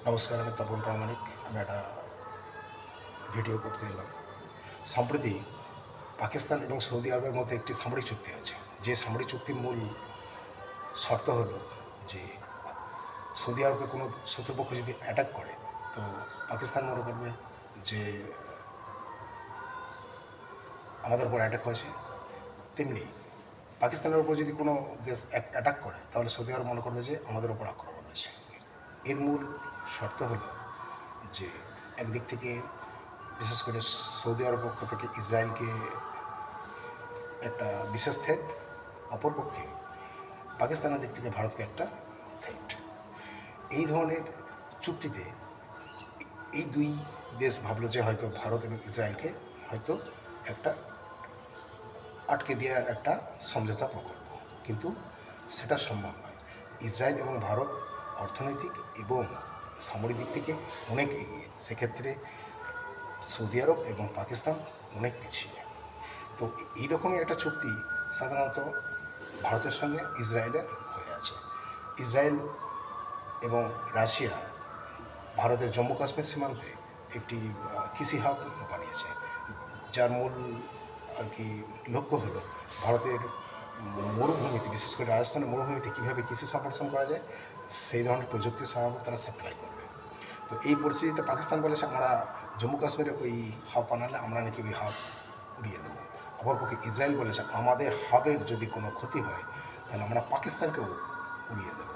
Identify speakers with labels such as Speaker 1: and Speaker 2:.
Speaker 1: নমস্কার, আমি তপন প্রামাণিক। আমি একটা ভিডিও করতে এলাম। সম্প্রতি পাকিস্তান এবং সৌদি আরবের মধ্যে একটি সামরিক চুক্তি আছে। যে সামরিক চুক্তির মূল শর্ত হলো যে সৌদি আরবকে কোনো শত্রুপক্ষ যদি অ্যাটাক করে, তো পাকিস্তান মনে করবে যে আমাদের উপর অ্যাটাক হয়েছে। তেমনি পাকিস্তানের উপর যদি কোনো দেশ অ্যাটাক করে, তাহলে সৌদি আরব মনে করবে যে আমাদের উপর আক্রমণ হয়েছে। এর মূল শর্ত হলো যে একদিক থেকে বিশেষ করে সৌদি আরব পক্ষ থেকে ইসরায়েলকে একটা বিশেষ থ্রেট, অপরপক্ষে পাকিস্তানের দিক থেকে ভারতকে একটা থ্রেট। এই ধরনের চুক্তিতে এই দুই দেশ ভাবলো যে হয়তো ভারত এবং ইসরায়েলকে হয়তো একটা আটকে দেওয়ার একটা সমঝোতা প্রকল্প, কিন্তু সেটা সম্ভব নয়। ইসরায়েল এবং ভারত অর্থনৈতিক এবং সামরিক দিক থেকে অনেক এগিয়ে, সেক্ষেত্রে সৌদি আরব এবং পাকিস্তান অনেক পিছিয়ে। তো এইরকমই একটা চুক্তি সাধারণত ভারতের সঙ্গে ইসরায়েলের হয়ে আছে। ইসরায়েল এবং রাশিয়া ভারতের জম্মু কাশ্মীর সীমান্তে একটি কৃষি হাব বানিয়েছে, যার মূল আর কি লক্ষ্য হলো ভারতের মরুভূমিতে, বিশেষ করে রাজস্থানের মরুভূমিতে কীভাবে কৃষি সম্প্রসারণ করা যায় সেই ধরনের প্রযুক্তি সাধারণত তারা সাপ্লাই করবে। তো এই পরিস্থিতিতে পাকিস্তান বলেছে আমরা জম্মু কাশ্মীরে ওই হাব বানালে আমরা নাকি ওই হাব উড়িয়ে দেবো। অপরপক্ষে ইসরায়েল বলেছে আমাদের হাবের যদি কোনো ক্ষতি হয় তাহলে আমরা পাকিস্তানকেও উড়িয়ে দেবো।